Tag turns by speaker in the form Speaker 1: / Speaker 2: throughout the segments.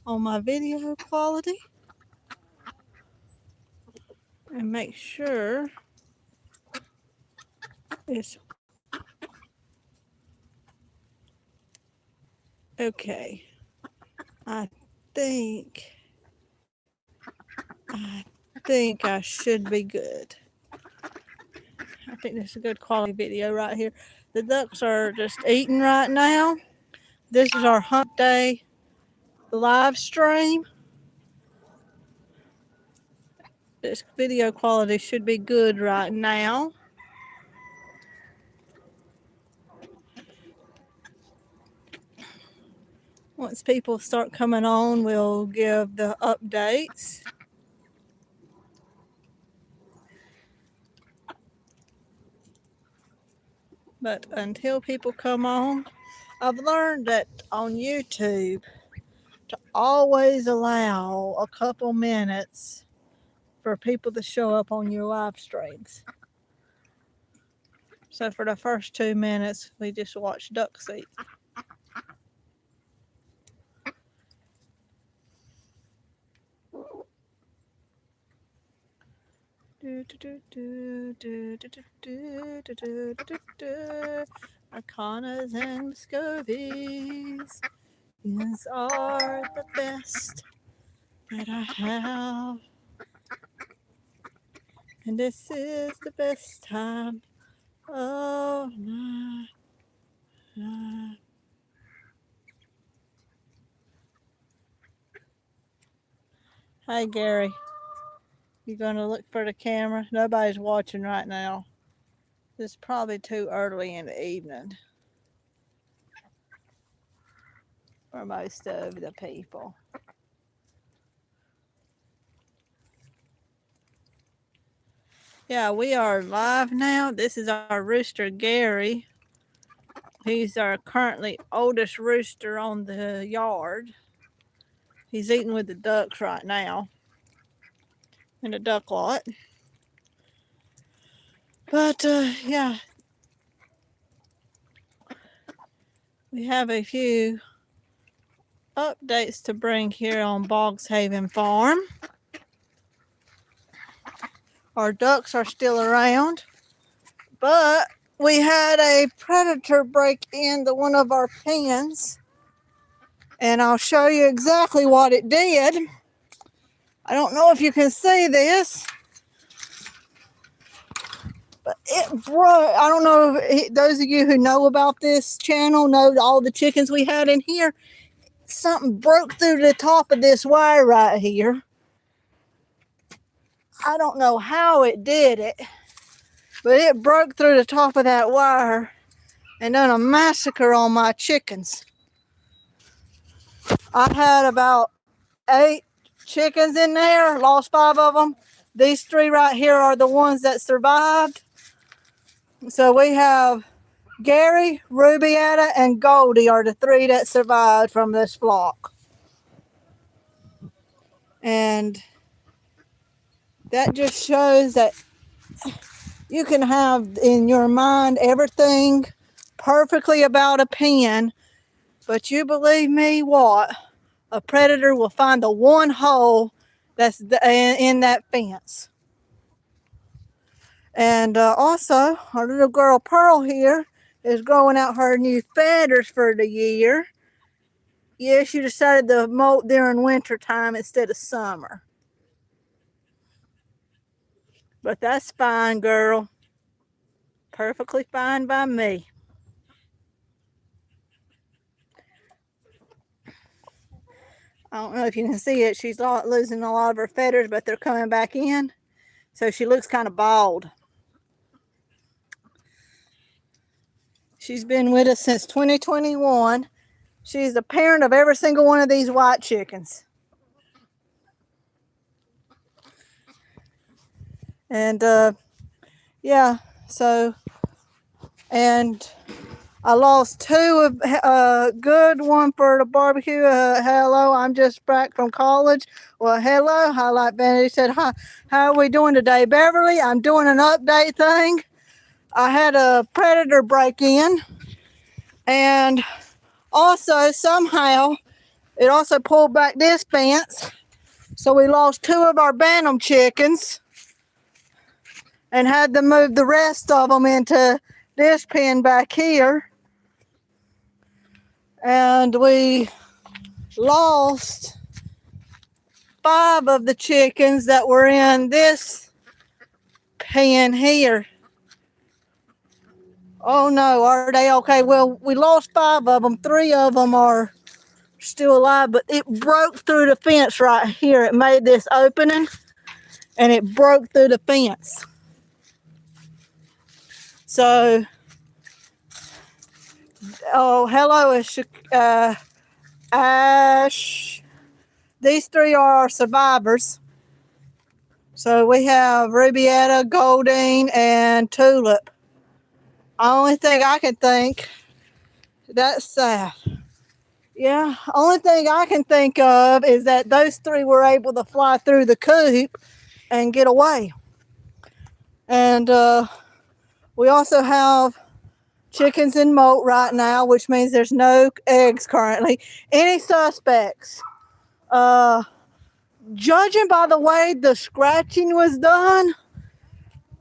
Speaker 1: on my video quality and make sure it's okay. I think I should be good. I think this is a good quality video right here. The ducks are just eating right now. This is our hump day live stream. This video quality should be good right now. Once people start coming on, we'll give the updates. But until people come on, I've learned that on YouTube to always allow a couple minutes for people to show up on your live streams. So for the first 2 minutes, we just watch ducks eat. Arcanas and Scobies. These are the best that I have. And this is the best time of my life. Hi, Gary. You gonna look for the camera? Nobody's watching right now. It's probably too early in the evening for most of the people. Yeah, we are live now. This is our rooster, Gary. He's our currently oldest rooster on the yard. He's eating with the ducks right now in the duck lot. But yeah, we have a few updates to bring here on Boggs Haven Farm. Our ducks are still around, but we had a predator break into one of our pens, and I'll show you exactly what it did. I don't know if you can see this, but it broke. I don't know if those of you who know about this channel know all the chickens we had in here. Something broke through the top of this wire right here. I don't know how it did it, but it broke through the top of that wire and done a massacre on my chickens. I had about 8 chickens in there, lost 5 of them. These 3 right here are the ones that survived. So we have Gary, Rubietta, and Goldie are the 3 that survived from this flock. And that just shows that you can have in your mind everything perfectly about a pen, but you believe me what? A predator will find the one hole that's in that fence. And also, our little girl Pearl here is growing out her new feathers for the year. Yeah, she decided to molt during winter time instead of summer. But that's fine, girl. Perfectly fine by me. I don't know if you can see it. She's losing a lot of her feathers, but they're coming back in. So she looks kind of bald. She's been with us since 2021. She's the parent of every single one of these white chickens. And yeah, so, and I lost 2 of good one for the barbecue. Hello, I'm just back from college. Well, hello, Highlight Vanity said, hi, how are we doing today? Beverly, I'm doing an update thing. I had a predator break in, and also somehow It also pulled back this fence. So we lost 2 of our Bantam chickens and had to move the rest of them into this pen back here. And we lost 5 of the chickens that were in this pen here. Oh no, are they okay? Well, we lost 5 of them. 3 of them are still alive, but it broke through the fence right here. It made this opening and it broke through the fence. So, oh, hello, Ash. These 3 are our survivors. So we have Rubietta, Goldine, and Tulip. Only thing I can think, that's sad. Yeah, only thing I can think of is that those 3 were able to fly through the coop and get away. And we also have chickens in molt right now, which means there's no eggs currently. Any suspects? Judging by the way the scratching was done,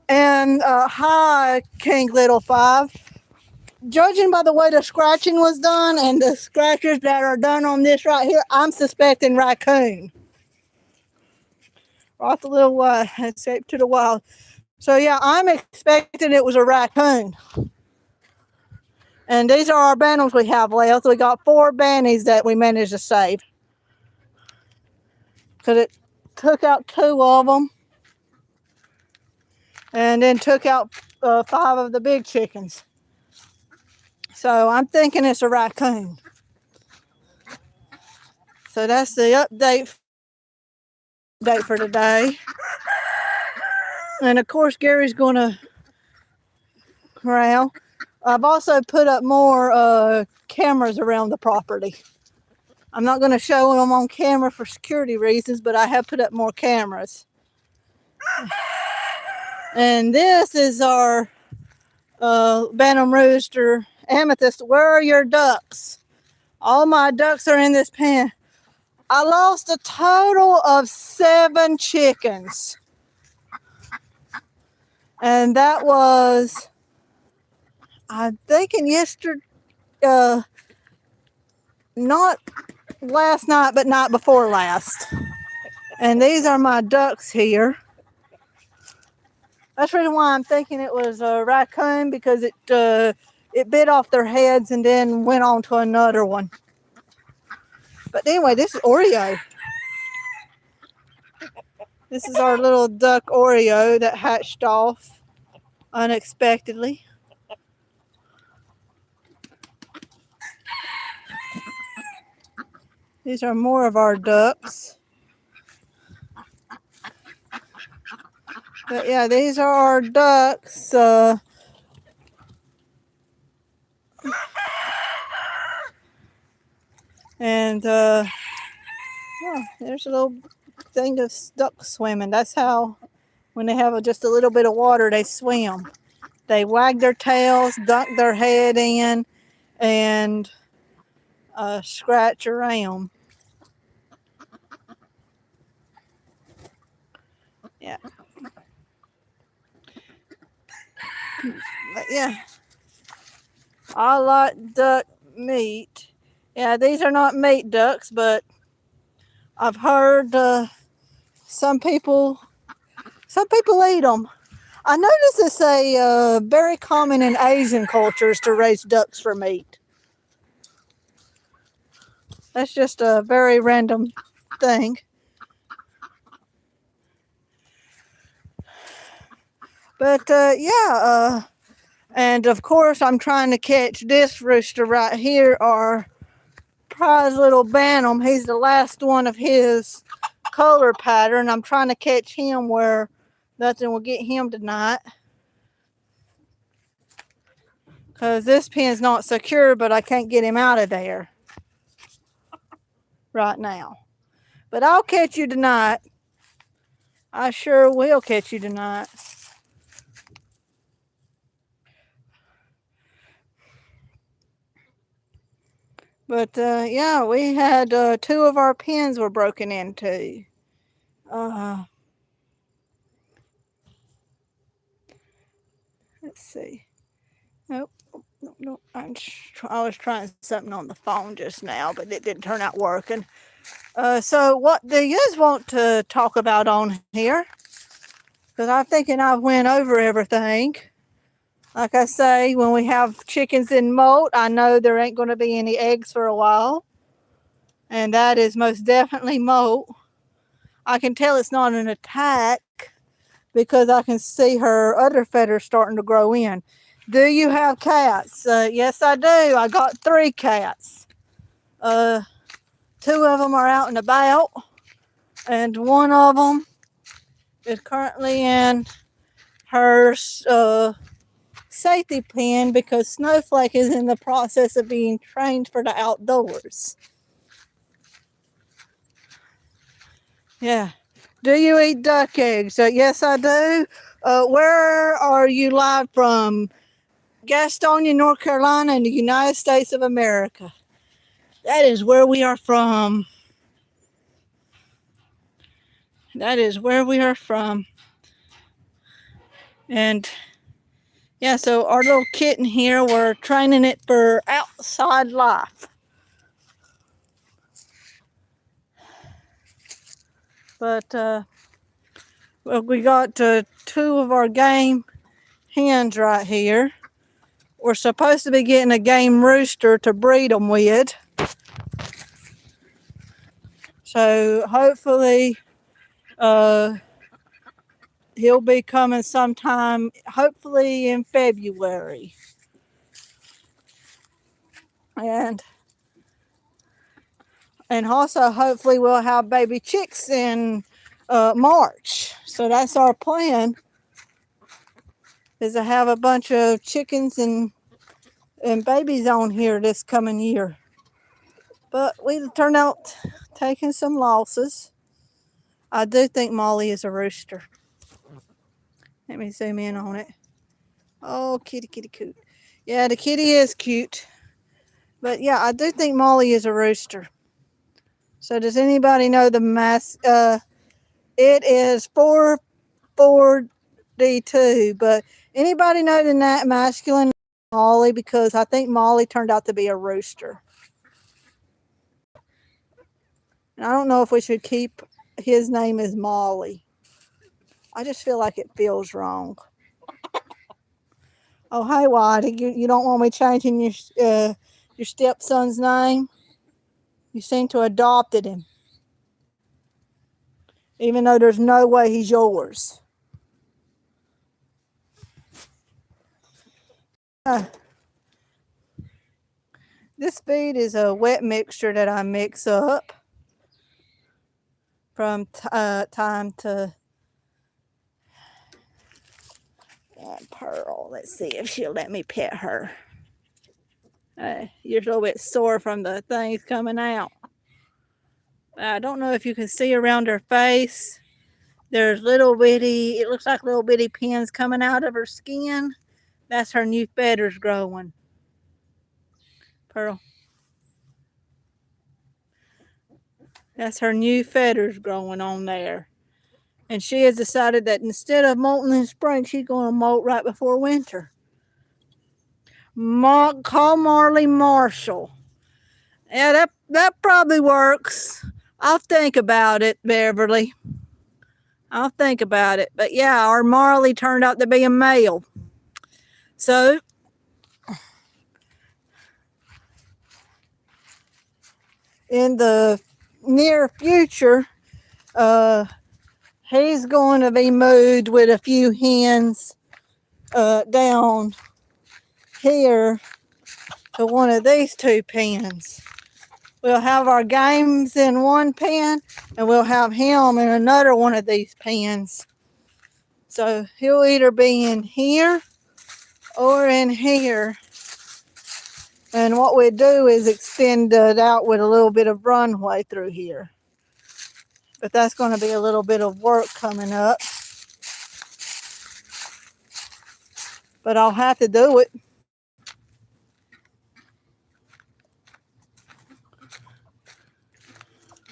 Speaker 1: and hi, King Little 5. Judging by the way the scratching was done and the scratches that are done on this right here, I'm suspecting raccoon. Off the little escape to the wild. So yeah, I'm expecting it was a raccoon. And these are our bantams we have left. We got 4 banties that we managed to save. Because it took out 2 of them. And then took out 5 of the big chickens. So I'm thinking it's a raccoon. So that's the update for today. And of course, Gary's going to corral. I've also put up more cameras around the property. I'm not going to show them on camera for security reasons, but I have put up more cameras. And this is our Bantam Rooster Amethyst. Where are your ducks? All my ducks are in this pen. I lost a total of 7 chickens. And that was, I'm thinking yesterday, not last night, but night before last. And these are my ducks here. That's the reason why I'm thinking it was a raccoon, because it bit off their heads and then went on to another one. But anyway, this is Oreo. This is our little duck Oreo that hatched off unexpectedly. These are more of our ducks. But yeah, these are our ducks. And yeah, there's a little thing of ducks swimming. That's how, when they have just a little bit of water, they swim. They wag their tails, dunk their head in, and scratch around. Yeah. But yeah, I like duck meat. Yeah, these are not meat ducks, but I've heard some people eat them. I notice it's a very common in Asian cultures to raise ducks for meat. That's just a very random thing. But yeah, and of course I'm trying to catch this rooster right here, our prize little Bantam. He's the last one of his color pattern. I'm trying to catch him where nothing will get him tonight, because this pen's not secure, but I can't get him out of there right now. But I'll catch you tonight. I sure will catch you tonight. But yeah, we had two of our pens were broken into. Uh, let's see. Nope. No, no, I was trying something on the phone just now, but it didn't turn out working. So what do you guys want to talk about on here? Because I'm thinking I've went over everything. Like I say, when we have chickens in molt, I know there ain't going to be any eggs for a while. And that is most definitely molt. I can tell it's not an attack because I can see her other feathers starting to grow in. Do you have cats? Yes, I do. I got 3 cats. 2 of them are out and about, and one of them is currently in her safety pen because Snowflake is in the process of being trained for the outdoors. Yeah. Do you eat duck eggs? Yes, I do. Where are you live from? Gastonia, North Carolina, in the United States of America. That is where we are from. That is where we are from. And yeah, so our little kitten here, we're training it for outside life. But well, we got 2 of our game hens right here. We're supposed to be getting a game rooster to breed them with. So hopefully he'll be coming sometime, hopefully in February. And also hopefully we'll have baby chicks in March. So that's our plan, is to have a bunch of chickens and babies on here this coming year. But we turned out taking some losses. I do think Molly is a rooster. Let me zoom in on it. Oh, kitty, kitty, cute. Yeah, the kitty is cute. But yeah, I do think Molly is a rooster. So does anybody know the mass? It is 442, but anybody know the masculine Molly? Because I think Molly turned out to be a rooster. And I don't know if we should keep his name as Molly. I just feel like it feels wrong. Oh, hey, Whitey, you don't want me changing your stepson's name? You seem to have adopted him, even though there's no way he's yours. This feed is a wet mixture that I mix up from time to Pearl. Let's see if she'll let me pet her. You're a little bit sore from the things coming out. I don't know if you can see around her face. There's little bitty, it looks like little bitty pins coming out of her skin. That's her new feathers growing. Pearl. That's her new feathers growing on there. And she has decided that instead of molting in spring, she's going to molt right before winter. Call Marley Marshall. Yeah, that probably works. I'll think about it, Beverly. I'll think about it. But yeah, our Marley turned out to be a male. So in the near future, he's going to be moved with a few hens down here to one of these 2 pens. We'll have our games in one pen, and we'll have him in another one of these pens. So he'll either be in here or in here. And what we do is extend it out with a little bit of runway through here. But that's going to be a little bit of work coming up. But I'll have to do it.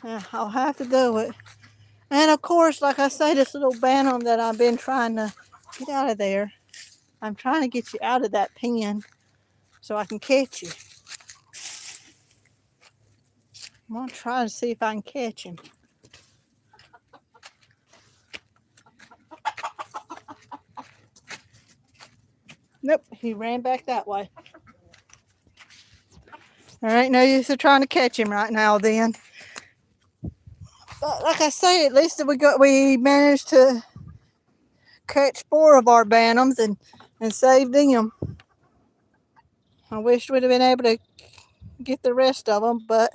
Speaker 1: Yeah, I'll have to do it. And of course, like I say, this little bantam that I've been trying to get out of there. I'm trying to get you out of that pen so I can catch you. I'm going to try to see if I can catch him. Nope, he ran back that way. There ain't no use of trying to catch him right now then. But like I say, at least we managed to catch 4 of our bantams and save them. I wish we'd have been able to get the rest of them, but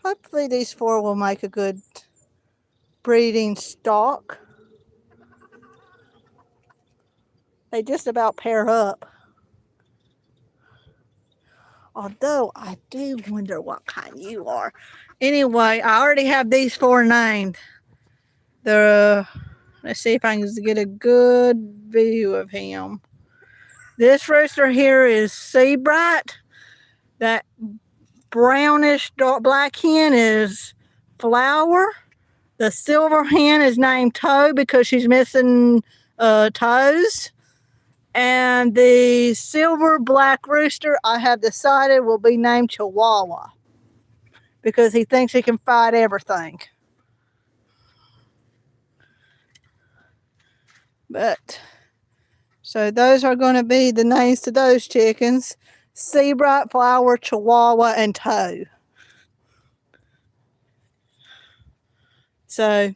Speaker 1: hopefully these 4 will make a good breeding stock. They just about pair up. Although I do wonder what kind you are. Anyway, I already have these 4 named. Let's see if I can get a good view of him. This rooster here is Seabright. That brownish dark black hen is Flower. The silver hen is named Toe because she's missing toes. And the silver black rooster, I have decided, will be named Chihuahua because he thinks he can fight everything. But so those are going to be the names to those chickens: Seabright, Flower, Chihuahua, and Toe. So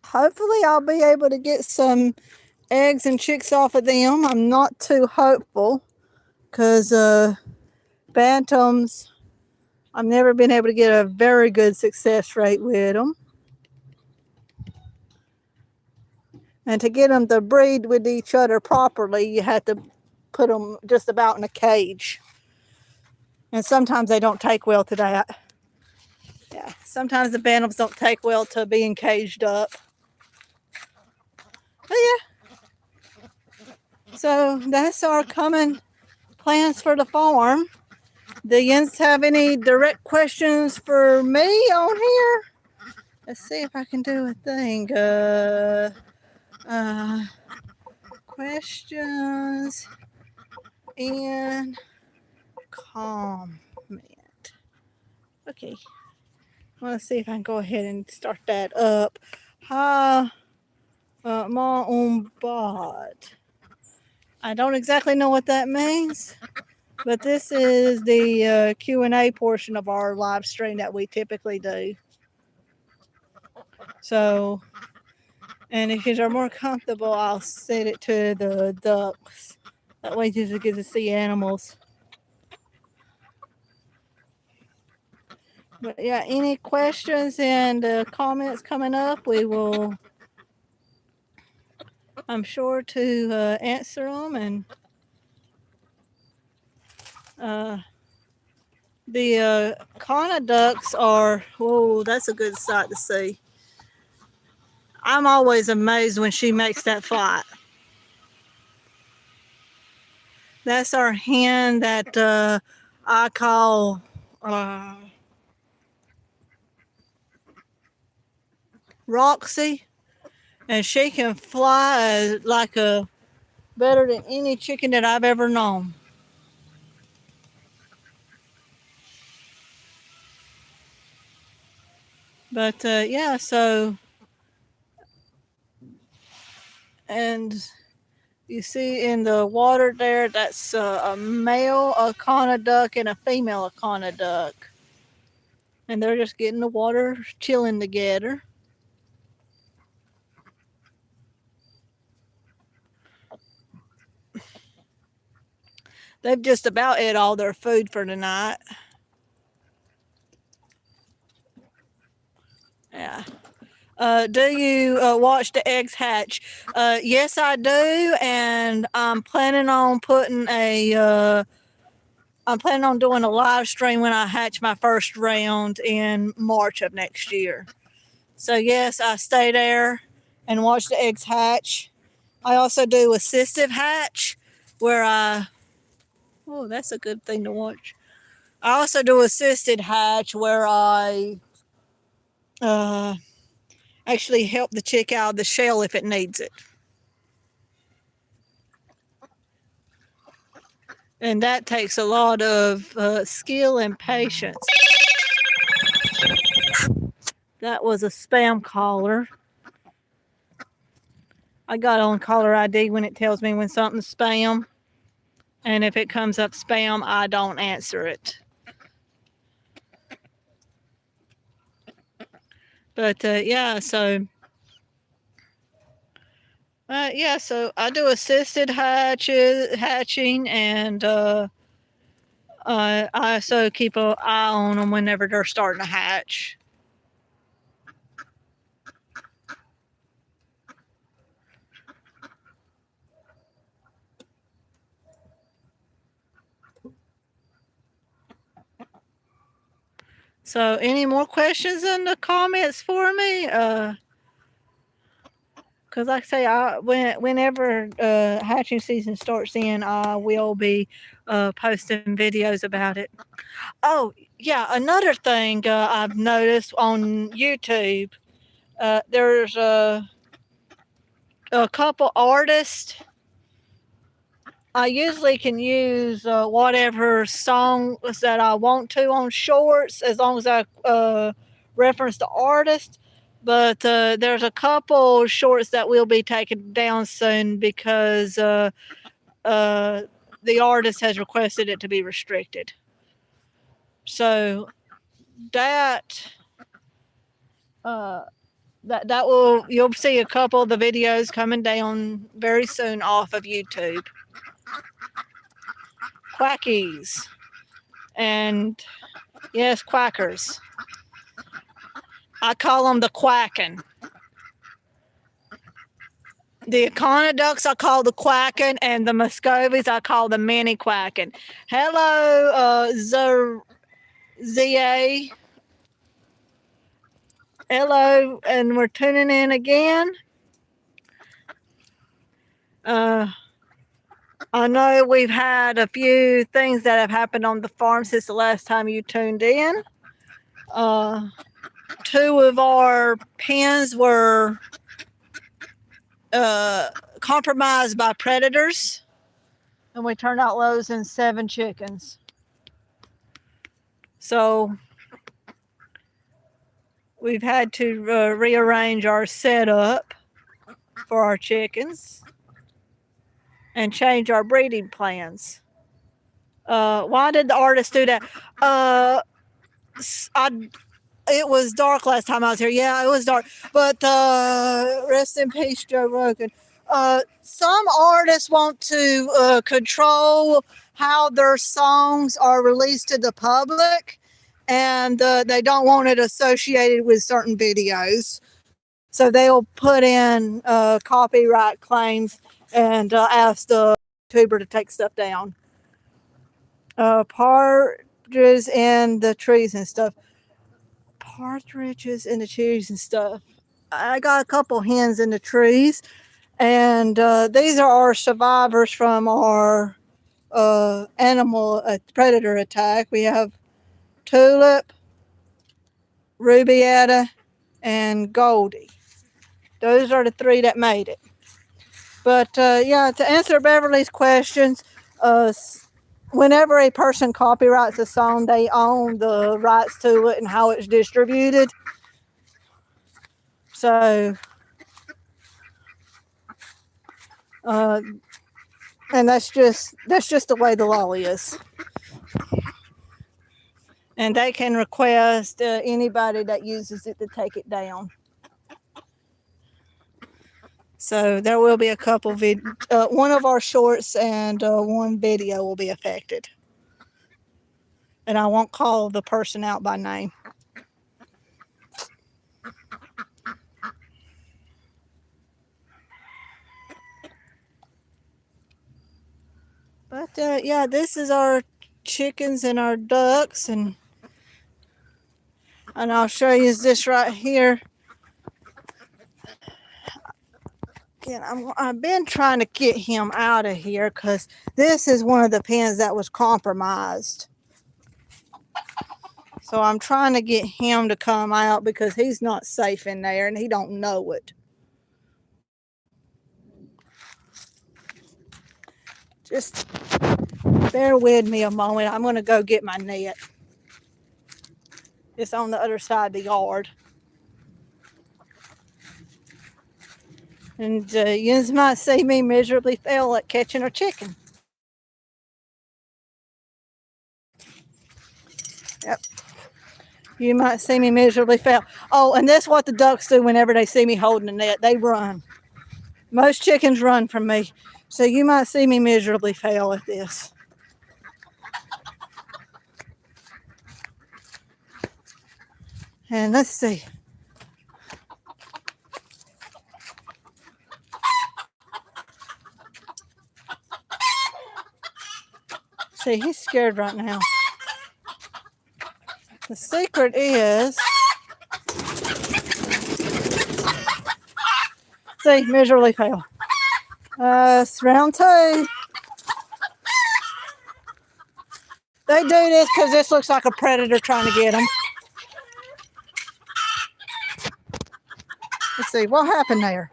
Speaker 1: hopefully I'll be able to get some eggs and chicks off of them. I'm not too hopeful because bantams, I've never been able to get a very good success rate with them. And to get them to breed with each other properly, you have to put them just about in a cage. And sometimes they don't take well to that. Yeah, sometimes the bantams don't take well to being caged up. But yeah. So that's our coming plans for the farm. Do you have any direct questions for me on here? Let's see if I can do a thing. Questions and comment. Okay. I want to see if I can go ahead and start that up. Hi, Ma on bod. I don't exactly know what that means, but this is the Q&A portion of our live stream that we typically do. So, and if you're more comfortable, I'll set it to the ducks. That way you get to see animals. But yeah, any questions and comments coming up, we will, I'm sure, to answer them. And the conoducks are, whoa, that's a good sight to see. I'm always amazed when she makes that flight. That's our hen that I call Roxy, and she can fly like better than any chicken that I've ever known. But yeah, so, and you see in the water there, that's a male Akana duck and a female Akana duck. And they're just getting the water, chilling together. They've just about ate all their food for the night. Yeah. Do you watch the eggs hatch? Yes, I do, and I'm planning on doing a live stream when I hatch my first round in March of next year. So yes, I stay there and watch the eggs hatch. I also do assistive hatch, where oh, that's a good thing to watch. I also do assisted hatch where I actually help the chick out of the shell if it needs it. And that takes a lot of skill and patience. That was a spam caller. I got on caller ID when it tells me when something's spam. And if it comes up spam, I don't answer it. But yeah, so so I do assisted hatching, and I also keep an eye on them whenever they're starting to hatch. So, any more questions in the comments for me? Because, like I say, whenever hatching season starts in, I will be posting videos about it. Oh, yeah, another thing I've noticed on YouTube, there's a couple artists. I usually can use whatever songs that I want to on shorts as long as I reference the artist. But there's a couple shorts that will be taken down soon because the artist has requested it to be restricted. So that you'll see a couple of the videos coming down very soon off of YouTube. Quackies. And yes, quackers. I call them the quacking. The Econoducks I call the quacking, and the Muscovies I call the mini quacking. Hello, ZA. Hello, and we're tuning in again. I know we've had a few things that have happened on the farm since the last time you tuned in. Two of our pens were compromised by predators, and we turned out losing 7 chickens. So we've had to rearrange our setup for our chickens and change our breeding plans. Why did the artist do that? It was dark last time I was here. Yeah, it was dark. But rest in peace, Joe Rogan. Some artists want to control how their songs are released to the public, and they don't want it associated with certain videos. So they'll put in copyright claims and ask the YouTuber to take stuff down. Partridges in the trees and stuff. Partridges in the trees and stuff. I got a couple hens in the trees, and these are our survivors from our animal predator attack. We have Tulip, Rubietta, and Goldie. Those are the 3 that made it. But yeah, to answer Beverly's questions, whenever a person copyrights a song, they own the rights to it and how it's distributed. So, and that's just the way the law is. And they can request anybody that uses it to take it down. So there will be a couple one of our shorts and one video will be affected. And I won't call the person out by name. But yeah, this is our chickens and our ducks, and I'll show you this right here. Again, I've been trying to get him out of here because this is one of the pens that was compromised. So I'm trying to get him to come out because he's not safe in there and he don't know it. Just bear with me a moment. I'm going to go get my net. It's on the other side of the yard. And you might see me miserably fail at catching a chicken. Yep. You might see me miserably fail. Oh, and that's what the ducks do whenever they see me holding a net. They run. Most chickens run from me. So you might see me miserably fail at this. And let's see. See, he's scared right now. The secret is, see, miserably fail. It's round 2. They do this because this looks like a predator trying to get them. Let's see, what happened there?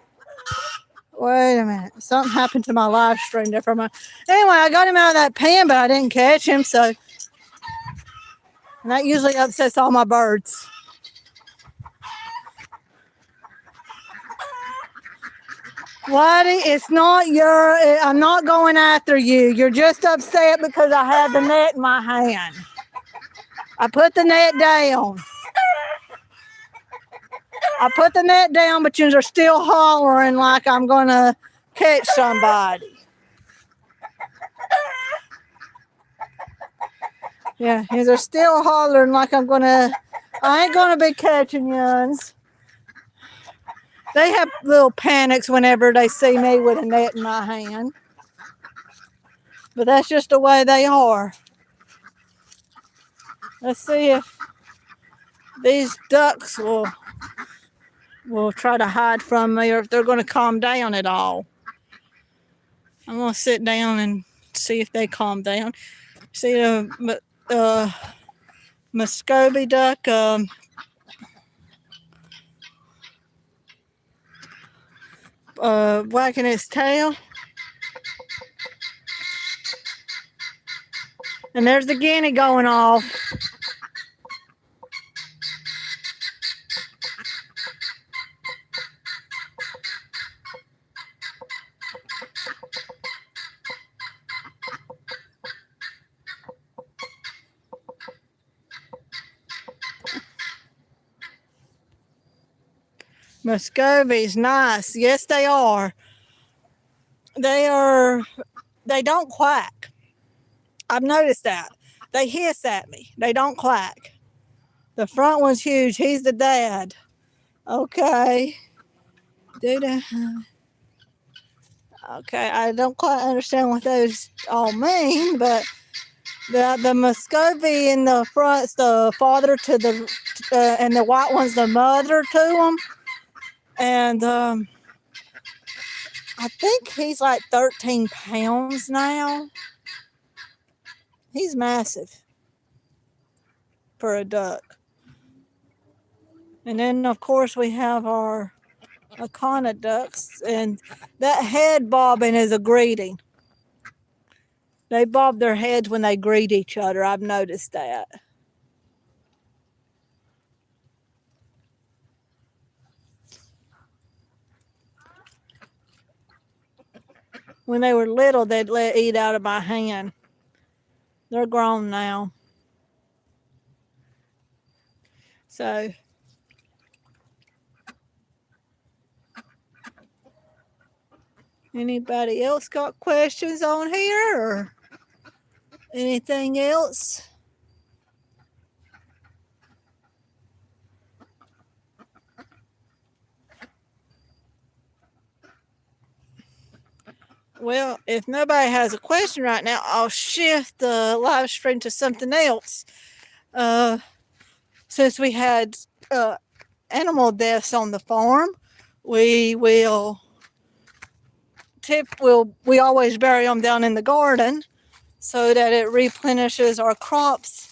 Speaker 1: Wait a minute. Something happened to my live stream there for a moment. Anyway, I got him out of that pen, but I didn't catch him, so. And that usually upsets all my birds. Whitey, it's not I'm not going after you. You're just upset because I had the net in my hand. I put the net down. I put the net down, but you're still hollering like I'm going to catch somebody. Yeah, you're still hollering like I ain't going to be catching yuns. They have little panics whenever they see me with a net in my hand. But that's just the way they are. Let's see if these ducks will try to hide from me or if they're going to calm down at all. I'm going to sit down and see if they calm down. See the Muscovy duck, wagging its tail. And there's the guinea going off. Muscovy's nice. Yes, they are. They don't quack. I've noticed that. They hiss at me. They don't quack. The front one's huge. He's the dad. Okay. Okay, I don't quite understand what those all mean, but the Muscovy in the front's the father to the, and the white one's the mother to them. And I think he's like 13 pounds now. He's massive for a duck. And then, of course, we have our Akana ducks, and that head bobbing is a greeting. They bob their heads when they greet each other. I've noticed that. When they were little, they'd eat out of my hand. They're grown now. So, anybody else got questions on here or anything else? Well, if nobody has a question right now, I'll shift the live stream to something else. Since we had animal deaths on the farm, we always bury them down in the garden so that it replenishes our crops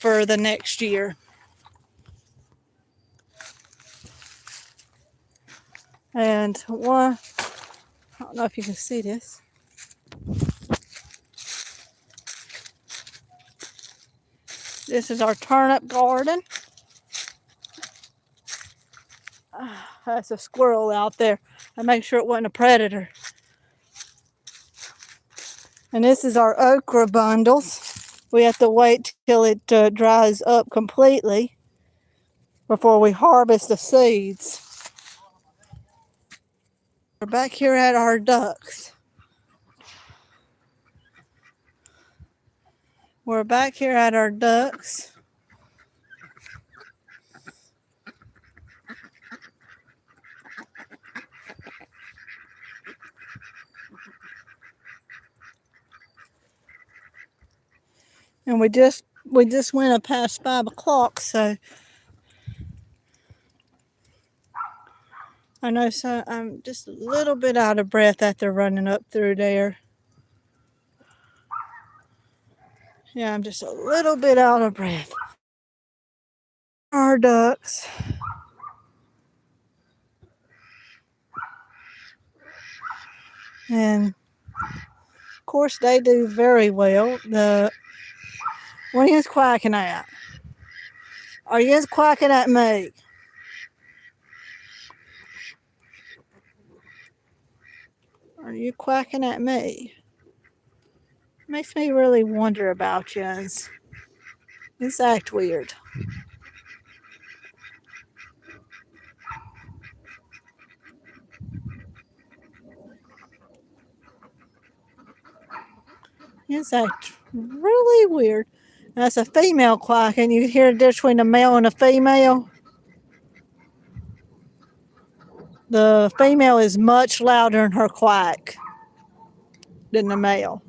Speaker 1: for the next year. And one, I don't know if you can see this. This is our turnip garden. That's a squirrel out there. I made sure it wasn't a predator. And this is our okra bundles. We have to wait till it dries up completely before we harvest the seeds. We're back here at our ducks. And we just went past 5 o'clock, so I know I'm just a little bit out of breath after running up through there. Yeah, I'm just a little bit out of breath. Our ducks. And of course they do very well. What are you quacking at? Are you quacking at me? Are you quacking at me? Makes me really wonder about you. It's act weird. It's act really weird. That's a female quacking. You hear the difference between a male and a female? The female is much louder in her quack than the male.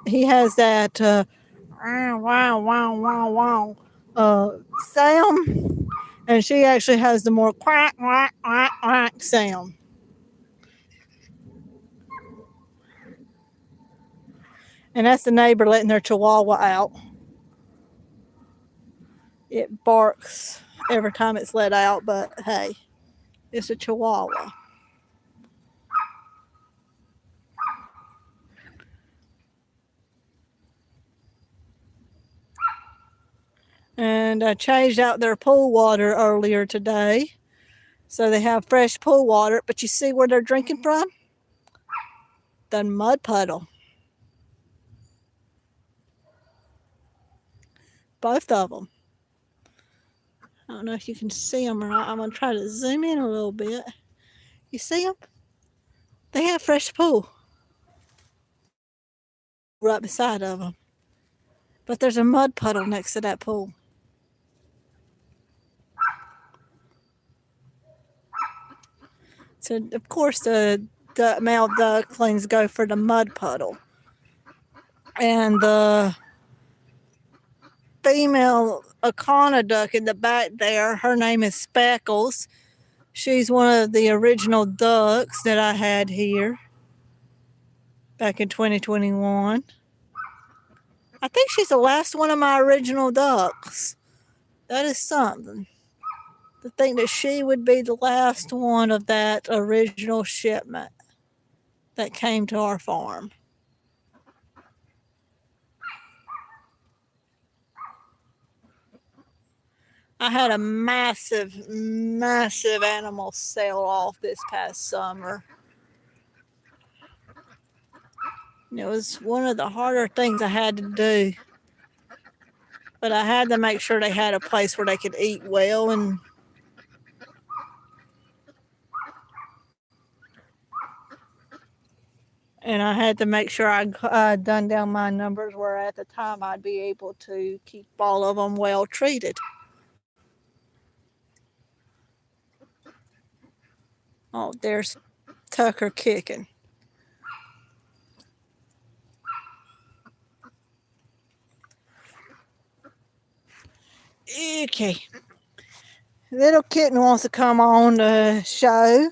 Speaker 1: He has that wow, wow, wow, wow sound, and she actually has the more quack, quack, quack, quack sound. And that's the neighbor letting their chihuahua out. It barks every time it's let out, but hey, it's a chihuahua. And I changed out their pool water earlier today, so they have fresh pool water. But you see where they're drinking from? The mud puddle. Both of them. I don't know if you can see them or not. I'm going to try to zoom in a little bit. You see them? They have fresh pool right beside of them. But there's a mud puddle next to that pool. So, of course, the male ducklings go for the mud puddle. And the female Akana duck in the back there, her name is Speckles. She's one of the original ducks that I had here back in 2021. I think she's the last one of my original ducks. That is something. To think that she would be the last one of that original shipment that came to our farm. I had a massive, massive animal sale off this past summer. It was one of the harder things I had to do. But I had to make sure they had a place where they could eat well, and I had to make sure I done down my numbers where at the time I'd be able to keep all of them well treated. Oh, there's Tucker kicking. Okay. Little kitten wants to come on the show.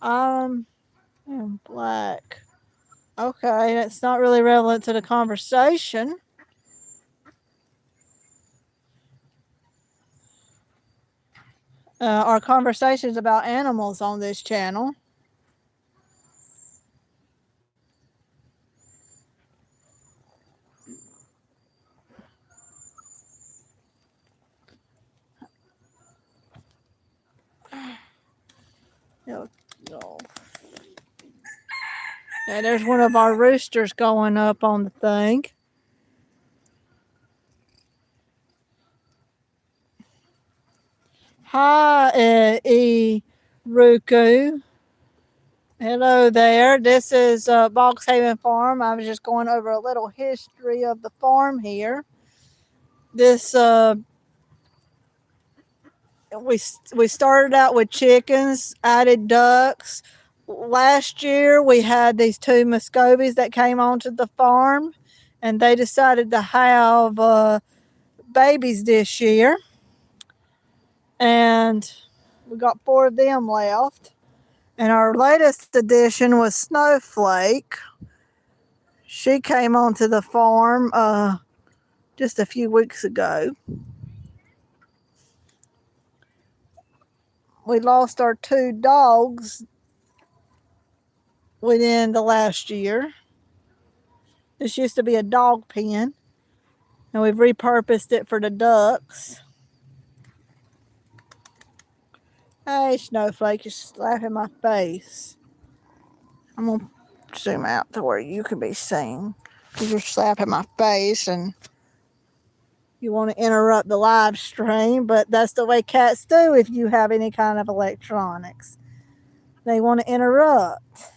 Speaker 1: And black. Okay, that's not really relevant to the conversation. Our conversations about animals on this channel. No, no. And there's one of our roosters going up on the thing. Hi, Ruku. Hello there. This is Boxhaven Farm. I was just going over a little history of the farm here. This we started out with chickens, added ducks. Last year we had these two Muscovies that came onto the farm, and they decided to have babies this year, and we got 4 of them left. And our latest addition was Snowflake. She came onto the farm just a few weeks ago. We lost our 2 dogs within the last year. This used to be a dog pen, and we've repurposed it for the ducks. Hey, Snowflake, you're slapping my face. I'm going to zoom out to where you can be seen, because you're slapping my face and you want to interrupt the live stream, but that's the way cats do if you have any kind of electronics. They want to interrupt.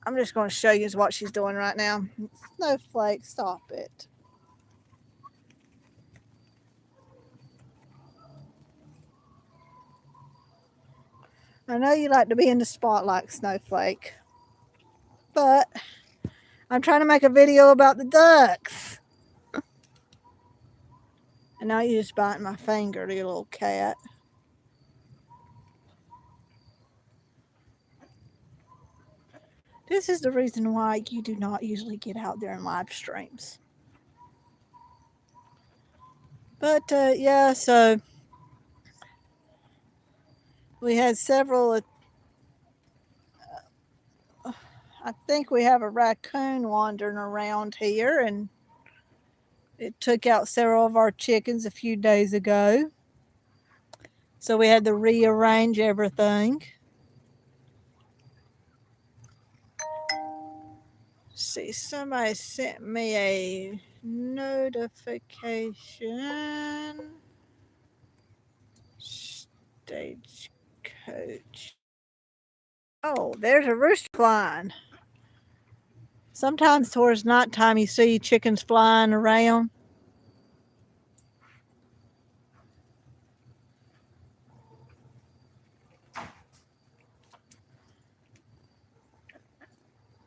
Speaker 1: I'm just going to show you what she's doing right now. Snowflake, stop it. I know you like to be in the spotlight, Snowflake, but I'm trying to make a video about the ducks. And now you're just biting my finger, you little cat. This is the reason why you do not usually get out there in live streams. But yeah, so we had several. I think we have a raccoon wandering around here, and it took out several of our chickens a few days ago. So we had to rearrange everything. See, somebody sent me a notification. Stagecoach. Oh, there's a rooster flying. Sometimes towards nighttime you see chickens flying around.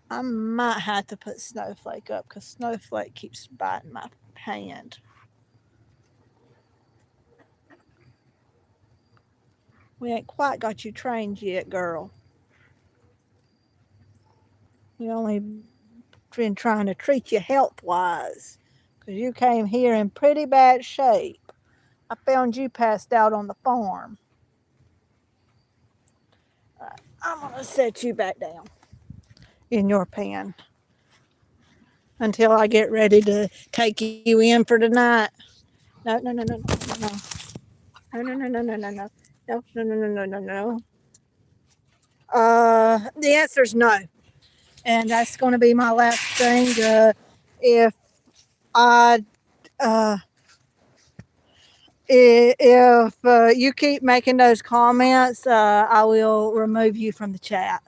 Speaker 1: I might have to put Snowflake up because Snowflake keeps biting my hand. We ain't quite got you trained yet, girl. We only been trying to treat you health-wise because you came here in pretty bad shape. I found you passed out on the farm. I'm going to set you back down in your pen until I get ready to take you in for the night. No, no, no, no, no, no. No, no, no, no, no, no, no. No, no, no, no, no, no, no. The answer is no. And that's going to be my last thing. If I, if you keep making those comments, I will remove you from the chat.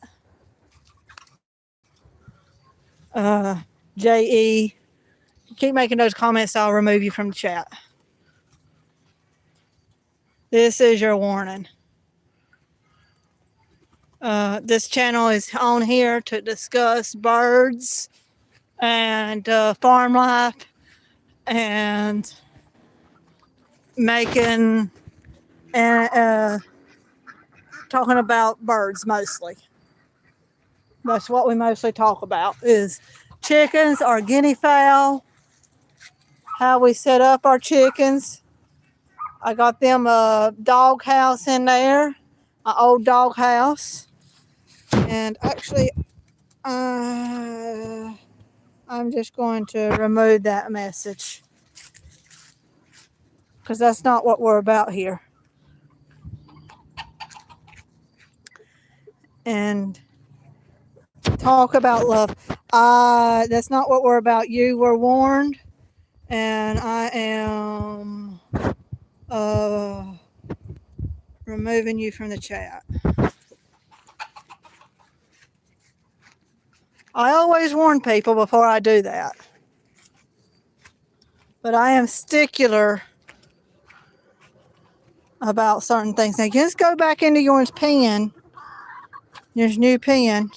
Speaker 1: JE, keep making those comments, I'll remove you from the chat. This is your warning. This channel is on here to discuss birds and farm life and making talking about birds mostly. That's what we mostly talk about is chickens or guinea fowl, how we set up our chickens. I got them a dog house in there, an old dog house. And actually, I'm just going to remove that message because that's not what we're about here. And talk about love. That's not what we're about. You were warned, and I am removing you from the chat. I always warn people before I do that. But I am stickler about certain things. Now, just go back into your pen, your new pen.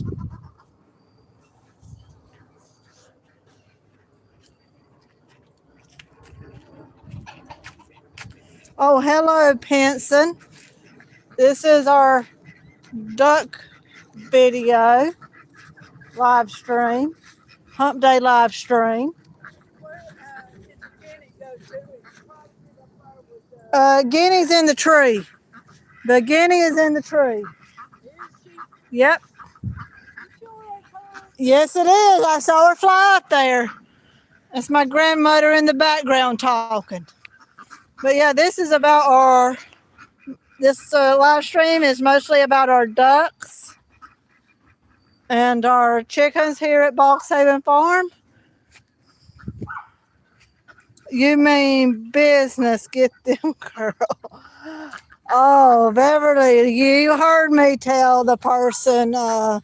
Speaker 1: Oh, hello, Penson. This is our duck video live stream, hump day live stream. Guinea's in the tree. The guinea is in the tree. Yep. Yes, it is. I saw her fly up there. That's my grandmother in the background talking. But yeah, this is about this live stream is mostly about our ducks and our chickens here at Boxhaven Farm. You mean business, get them, girl. Oh, Beverly, you heard me tell the person, I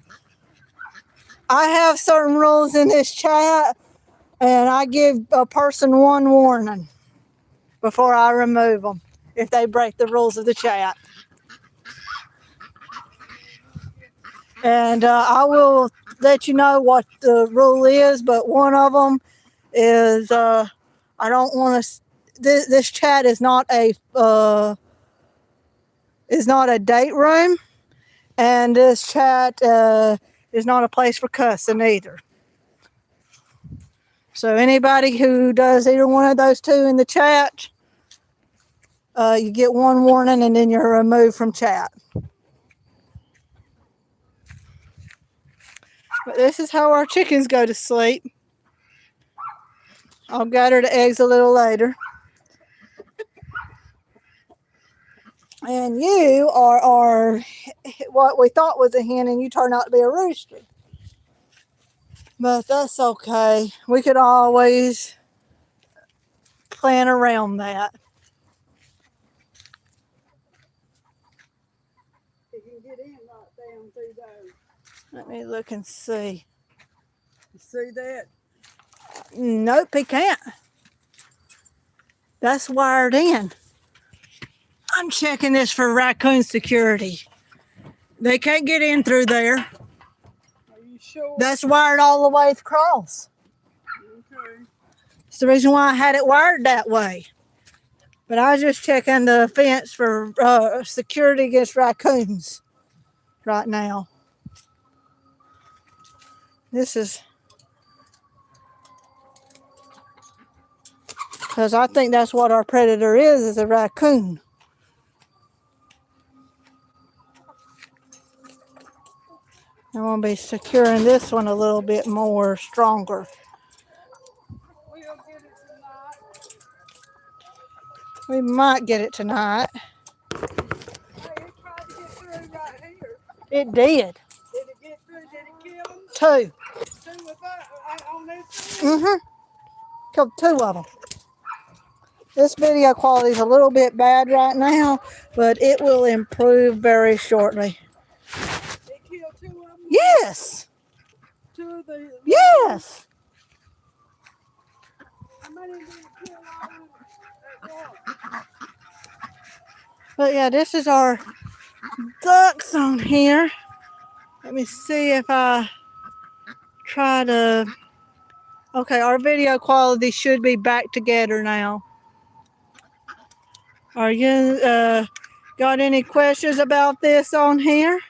Speaker 1: have certain rules in this chat, and I give a person one warning before I remove them if they break the rules of the chat. And I will let you know what the rule is, but one of them is I don't want to. This chat is not a date room, and this chat is not a place for cussing either. So anybody who does either one of those two in the chat, you get one warning and then you're removed from chat. But this is how our chickens go to sleep. I'll gather the eggs a little later. And you are what we thought was a hen, and you turned out to be a rooster. But that's okay. We could always plan around that. You can get in right down through those. Let me look and see. You see that? Nope, he can't. That's wired in. I'm checking this for raccoon security. They can't get in through there. Are you sure? That's wired all the way across. Okay. It's the reason why I had it wired that way. But I was just checking the fence for security against raccoons right now. This is because I think that's what our predator is a raccoon. I'm going to be securing this one a little bit more stronger. We'll get it tonight. We might get it tonight. Hey, it tried to get through right here. It did. Did it get through? Did it kill them? Two. Two of that on this one? Mm-hmm. Killed two of them. This video quality is a little bit bad right now, but it will improve very shortly. It killed two of them? Yes. Two of the... Yes. How many did it kill all of them? But yeah, this is our ducks on here. Let me see if I try to... Okay, our video quality should be back together now. Got any questions about this on here?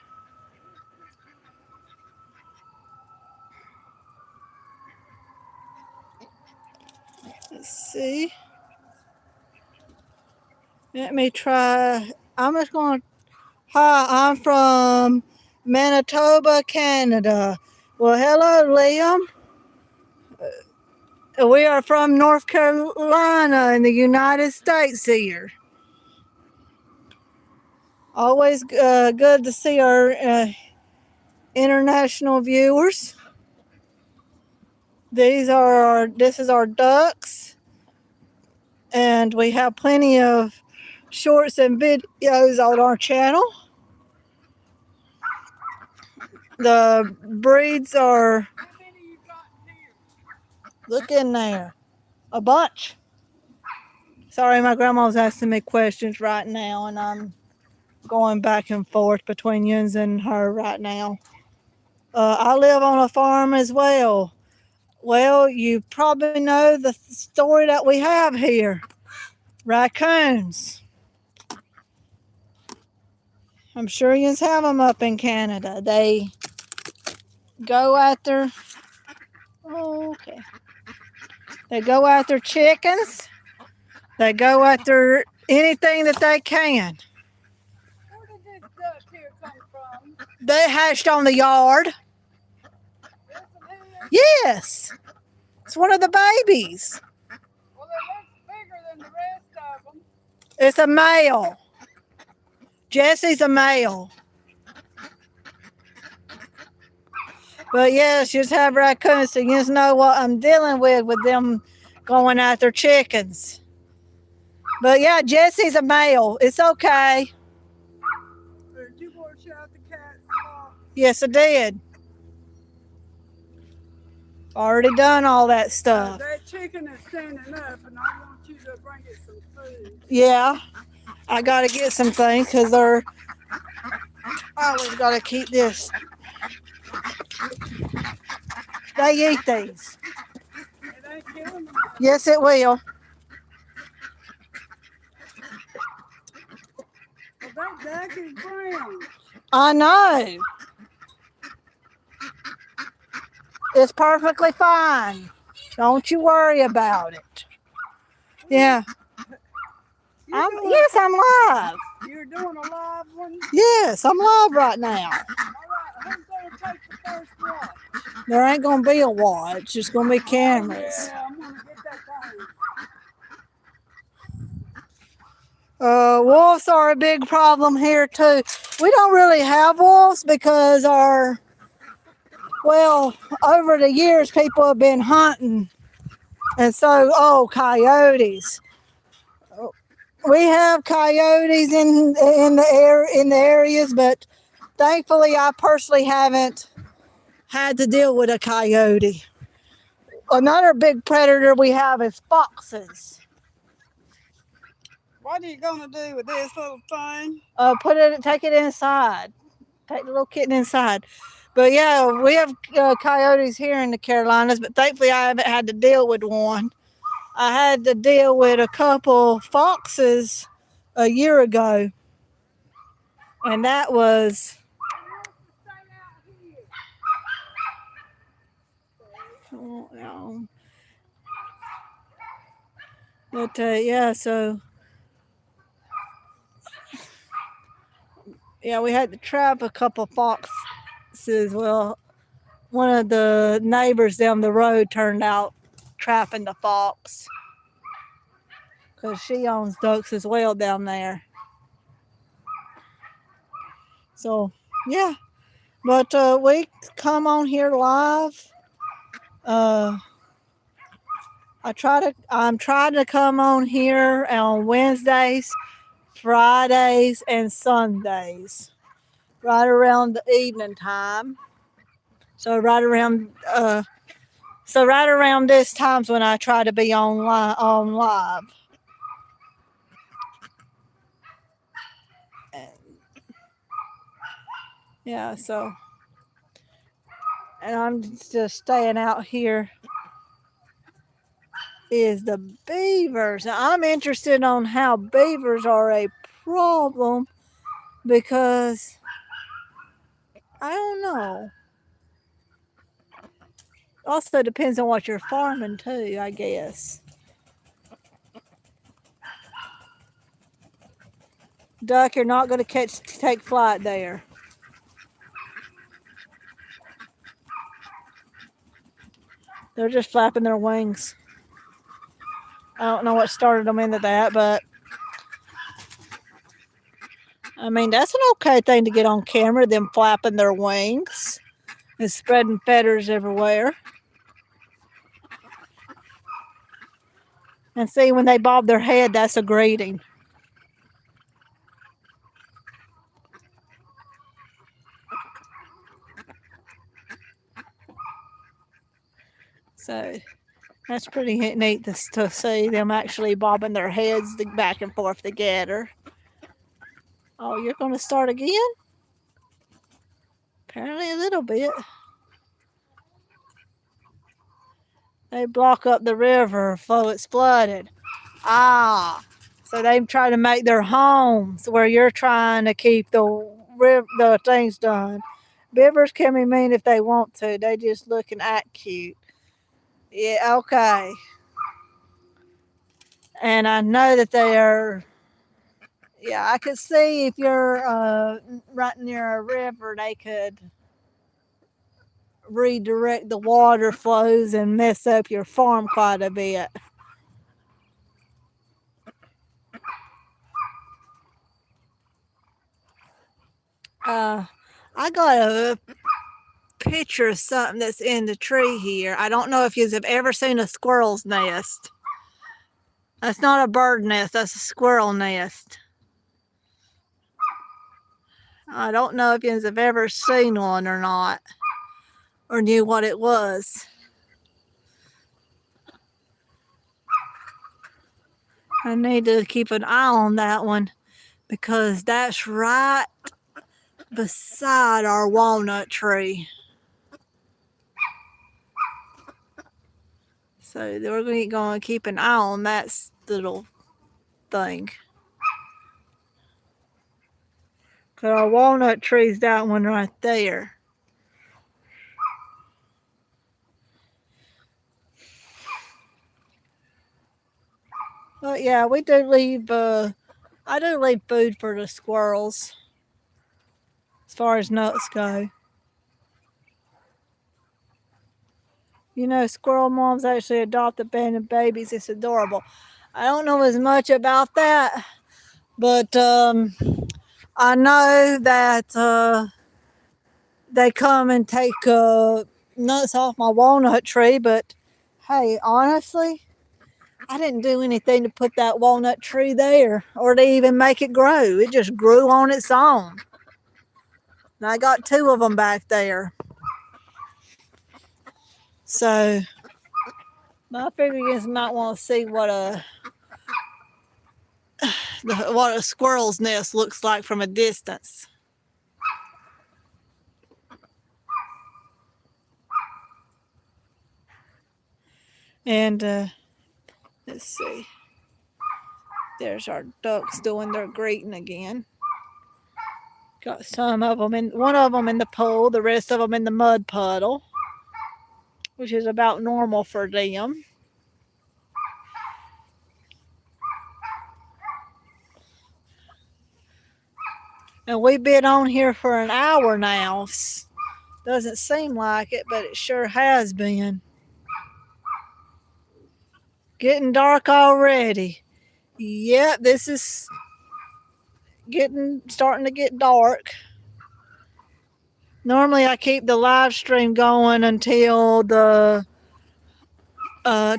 Speaker 1: Let's see. Let me try. I'm just going to. Hi, I'm from Manitoba, Canada. Well, hello, Liam. We are from North Carolina in the United States here. Always good to see our international viewers. This is our ducks, and we have plenty of shorts and videos on our channel. The breeds are, look in there, a bunch. Sorry, my grandma's asking me questions right now, and I'm going back and forth between Yins and her right now. I live on a farm as well. Well, you probably know the story that we have here. Raccoons. I'm sure you have them up in Canada. They go after, okay. They go after chickens. They go after anything that they can.
Speaker 2: Where did this duck here come from?
Speaker 1: They hatched on the yard. Yes. It's one of the babies.
Speaker 2: Well, it looks bigger than the rest of them.
Speaker 1: It's a male. Jesse's a male. But yes, you just have raccoons, so you just know what I'm dealing with them going after chickens. But yeah, Jesse's a male. It's okay.
Speaker 2: Did you wash out the cat's box?
Speaker 1: Yes, I did. Already done all that stuff.
Speaker 2: That chicken is standing up, and I want you to bring it some food.
Speaker 1: Yeah, I gotta get some things because I always gotta keep this. They eat these.
Speaker 2: It ain't killing them.
Speaker 1: Yes, it will.
Speaker 2: Well, that duck is brown.
Speaker 1: I know. It's perfectly fine. Don't you worry about it. Yeah. Yes, I'm live.
Speaker 2: You're doing a live one?
Speaker 1: Yes, I'm live right now.
Speaker 2: All right, who's going to take the first watch?
Speaker 1: There ain't going to be a watch. It's going to be cameras.
Speaker 2: Yeah, I'm going to get that thing.
Speaker 1: Wolves are a big problem here too. We don't really have wolves because over the years people have been hunting, and so coyotes. We have coyotes in the areas, but thankfully I personally haven't had to deal with a coyote. Another big predator we have is foxes.
Speaker 2: What are you going to do with this little thing?
Speaker 1: Take it inside. Take the little kitten inside. But yeah, we have coyotes here in the Carolinas, but thankfully I haven't had to deal with one. I had to deal with a couple foxes a year ago, and that was but we had to trap a couple foxes. Well, one of the neighbors down the road turned out trapping the fox because she owns ducks as well down there. So yeah, but we come on here live. I'm trying to come on here on Wednesdays, Fridays, and Sundays, right around the evening time. So right around this time's when I try to be on live. Yeah, and I'm just staying out here. Is the beavers. Now, I'm interested on how beavers are a problem because I don't know. Also depends on what you're farming too, I guess. Duck, you're not going to take flight there. They're just flapping their wings. I don't know what started them into that, but I mean, that's an okay thing to get on camera, them flapping their wings and spreading feathers everywhere. And see, when they bob their head, that's a greeting. So that's pretty neat to see them actually bobbing their heads back and forth together. Oh, you're going to start again? Apparently a little bit. They block up the river so it's flooded. Ah, so they try to make their homes where you're trying to keep the things done. Beavers can be mean if they want to. They just look and act cute. Yeah, okay. And I know that they are. Yeah, I could see if you're right near a river, they could redirect the water flows and mess up your farm quite a bit. I got a picture of something that's in the tree here. I don't know if you have ever seen a squirrel's nest. That's not a bird nest, that's a squirrel nest. I don't know if you have ever seen one or not, or knew what it was. I need to keep an eye on that one because that's right beside our walnut tree. So we're going to keep an eye on that little thing. Because our walnut tree's that one right there. But yeah, we do leave, I do leave food for the squirrels as far as nuts go. You know, squirrel moms actually adopt abandoned babies. It's adorable. I don't know as much about that, but I know that they come and take nuts off my walnut tree. But hey, honestly, I didn't do anything to put that walnut tree there or to even make it grow. It just grew on its own. And I got 2 of them back there. So I figure you guys might want to see what a squirrel's nest looks like from a distance. And let's see. There's our ducks doing their greeting again. Got some of them one of them in the pool, the rest of them in the mud puddle, which is about normal for them. And we've been on here for an hour now. Doesn't seem like it, but it sure has been. Getting dark already. Yep, this is starting to get dark. Normally I keep the live stream going until the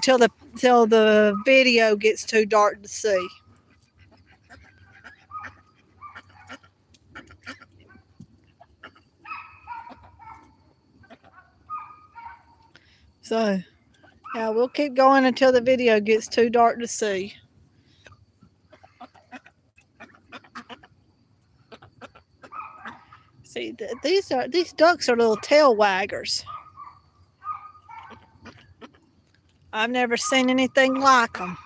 Speaker 1: till the video gets too dark to see. So, yeah, we'll keep going until the video gets too dark to see. See, these ducks are little tail waggers. I've never seen anything like them.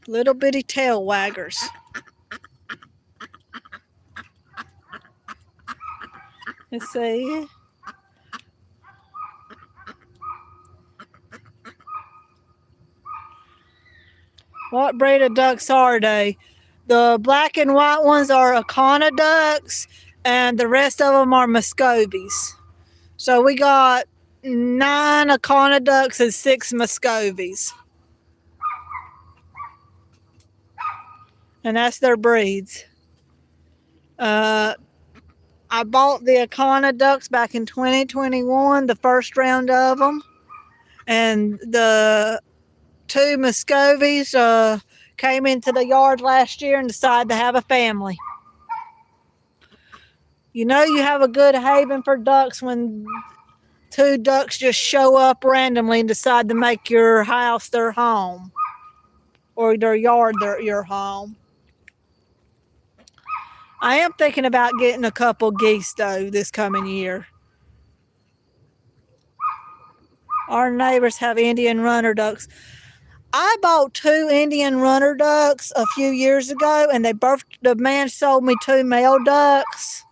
Speaker 1: Little bitty tail waggers. Let's see. What breed of ducks are they? The black and white ones are Akana ducks, and the rest of them are Muscovies. So we got 9 Akana ducks and 6 Muscovies. And that's their breeds. I bought the Akana ducks back in 2021, the first round of them. And the 2 Muscovies came into the yard last year and decided to have a family. You know you have a good haven for ducks when 2 ducks just show up randomly and decide to make your house their home or their yard your home. I am thinking about getting a couple geese though this coming year. Our neighbors have Indian runner ducks. I bought 2 Indian runner ducks a few years ago, and the man sold me 2 male ducks.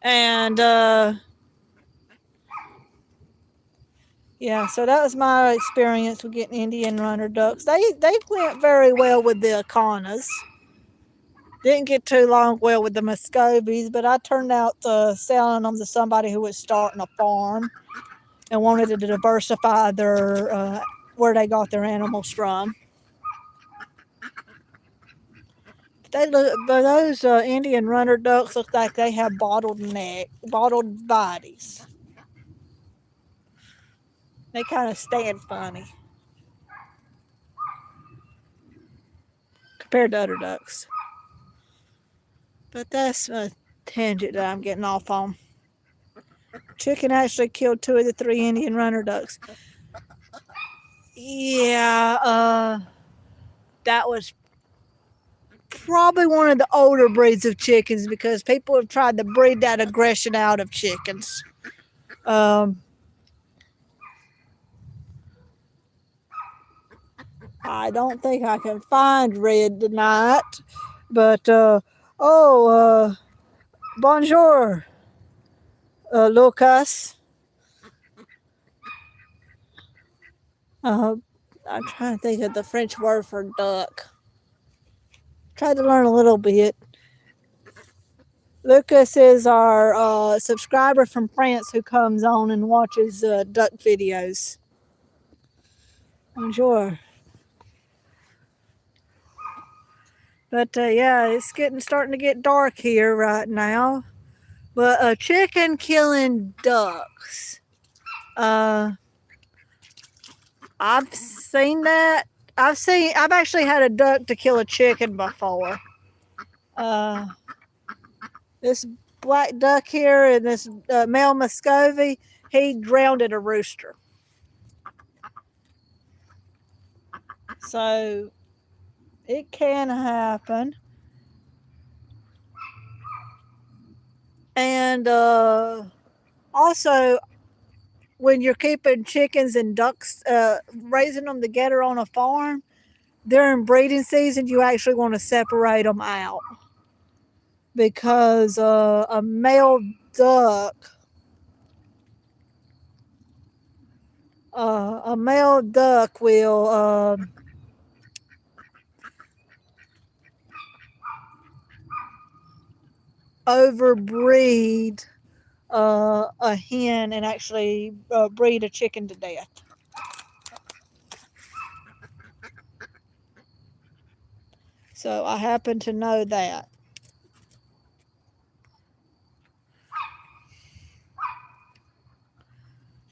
Speaker 1: And yeah, so that was my experience with getting Indian runner ducks. They went very well with the Akanas. Didn't get too long well with the Muscovies, but I turned out selling them to somebody who was starting a farm and wanted to diversify their where they got their animals from. But those Indian runner ducks look like they have bottled bodies. They kind of stand funny compared to other ducks. But that's a tangent that I'm getting off on. Chicken actually killed 2 of the 3 Indian runner ducks. Yeah, that was probably one of the older breeds of chickens because people have tried to breed that aggression out of chickens. I don't think I can find Red tonight, but bonjour, Lucas. I'm trying to think of the French word for duck. Tried to learn a little bit. Lucas is our subscriber from France who comes on and watches duck videos. Bonjour. But yeah, it's starting to get dark here right now. But chicken killing ducks. I've seen that. I've actually had a duck to kill a chicken before. This black duck here and this male Muscovy, he drowned a rooster. So it can happen. And also, when you're keeping chickens and ducks, raising them together on a farm, during breeding season, you actually want to separate them out because a male duck will overbreed a hen and actually breed a chicken to death. So I happen to know that.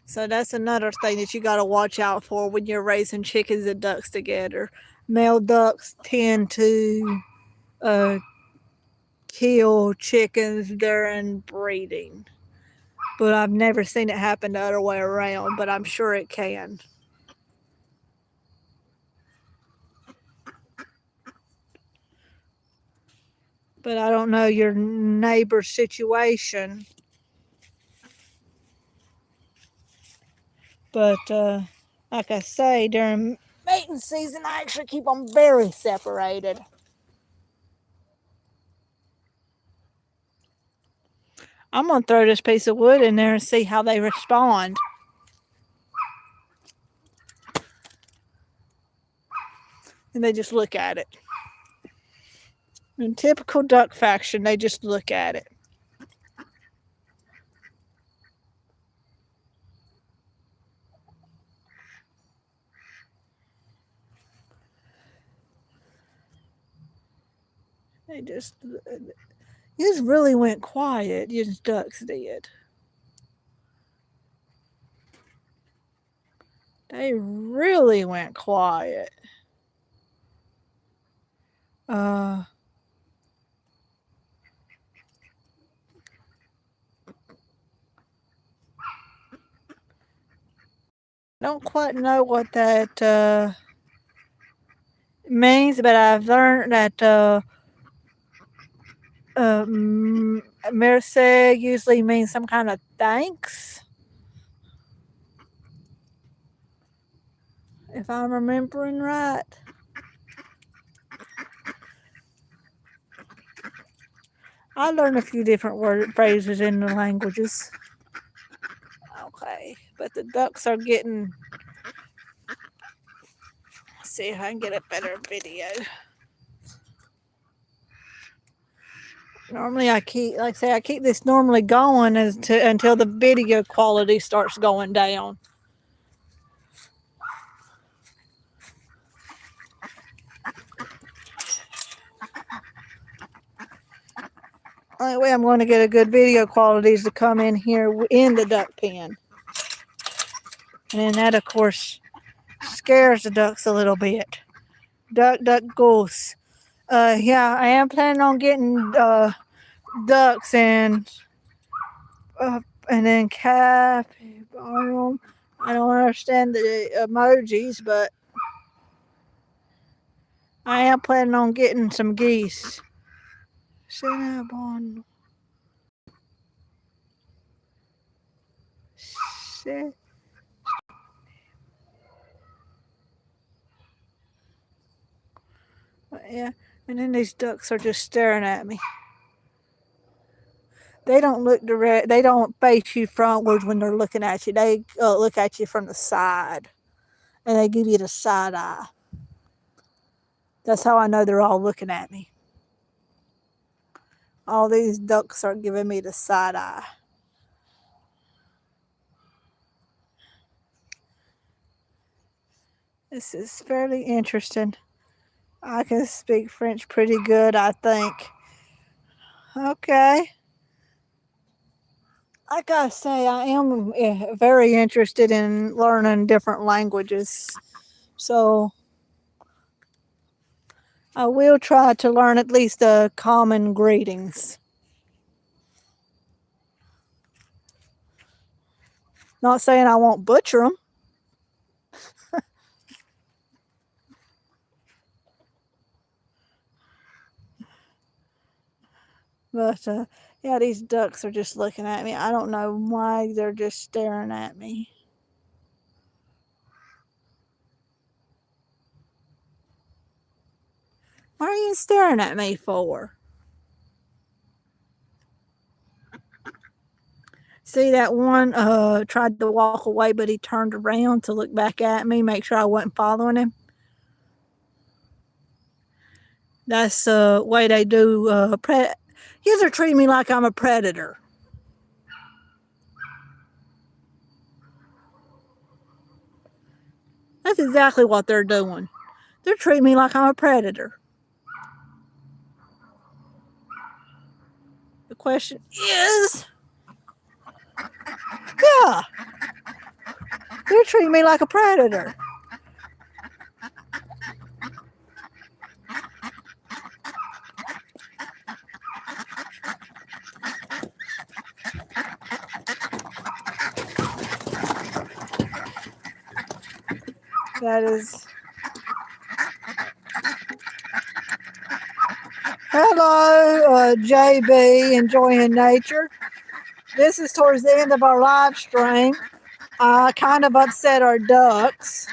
Speaker 1: So that's another thing that you got to watch out for when you're raising chickens and ducks together. Male ducks tend to kill chickens during breeding. But I've never seen it happen the other way around, but I'm sure it can. But I don't know your neighbor's situation. But like I say, during mating season, I actually keep them very separated. I'm going to throw this piece of wood in there and see how they respond. And they just look at it. In typical duck fashion, they just look at it. They just really went quiet. You ducks did. They really went quiet. Uh, don't quite know what that means, but I've learned that merci usually means some kind of thanks, if I'm remembering right. I learned a few different word phrases in the languages. Okay, but the ducks are getting. Let's see if I can get a better video. Normally, I keep, like I say, I keep this normally going until the video quality starts going down. Only way I'm going to get a good video quality is to come in here in the duck pen. And then that, of course, scares the ducks a little bit. Duck, duck, goose. Yeah, I am planning on getting ducks and then capybara. I don't understand the emojis, but I am planning on getting some geese. Cinnabon. Yeah, and then these ducks are just staring at me. They don't look direct. They don't face you frontwards when they're looking at you. They look at you from the side, and they give you the side eye. That's how I know they're all looking at me. All these ducks are giving me the side eye. This is fairly interesting. I can speak French pretty good, I think. Okay. I gotta say, I am very interested in learning different languages. So I will try to learn at least the common greetings. Not saying I won't butcher them. But yeah, these ducks are just looking at me. I don't know why they're just staring at me. What are you staring at me for? See, that one tried to walk away, but he turned around to look back at me, make sure I wasn't following him. That's the way they do. You guys are treating me like I'm a predator. That's exactly what they're doing. They're treating me like I'm a predator. The question is, yeah, they're treating me like a predator. That is. Hello, JB, enjoying nature. This is towards the end of our live stream. I kind of upset our ducks.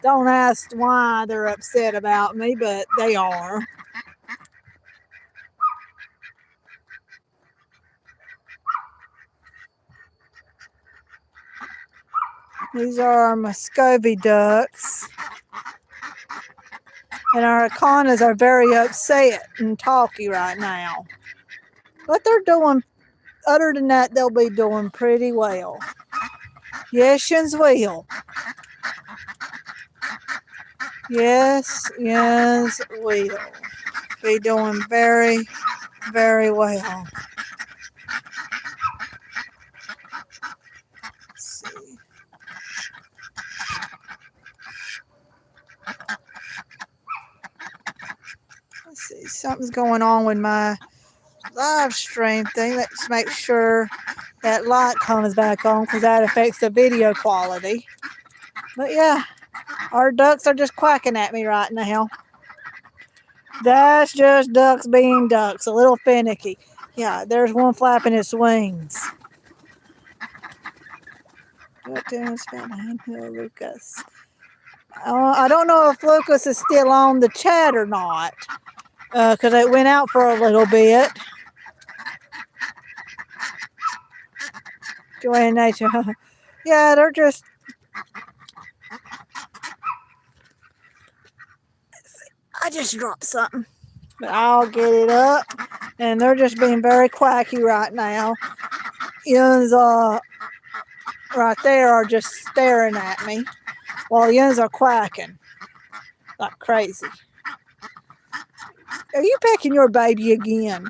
Speaker 1: Don't ask why they're upset about me, but they are. These are our Muscovy ducks. And our iguanas are very upset and talky right now. But they're doing, other than that, they'll be doing pretty well. Yes, yins will. Yes, will. Be doing very, very well. Let's see. Let's see. Something's going on with my live stream thing. Let's make sure that light comes back on because that affects the video quality. But yeah, our ducks are just quacking at me right now. That's just ducks being ducks, a little finicky. Yeah, there's one flapping its wings. What damage got behind Lucas? I don't know if Lucas is still on the chat or not, because it went out for a little bit. Joanne Nature. Yeah, they're just. I just dropped something. But I'll get it up. And they're just being very quacky right now. Yuns right there are just staring at me. While yuns are quacking. Like crazy. Are you pecking your baby again?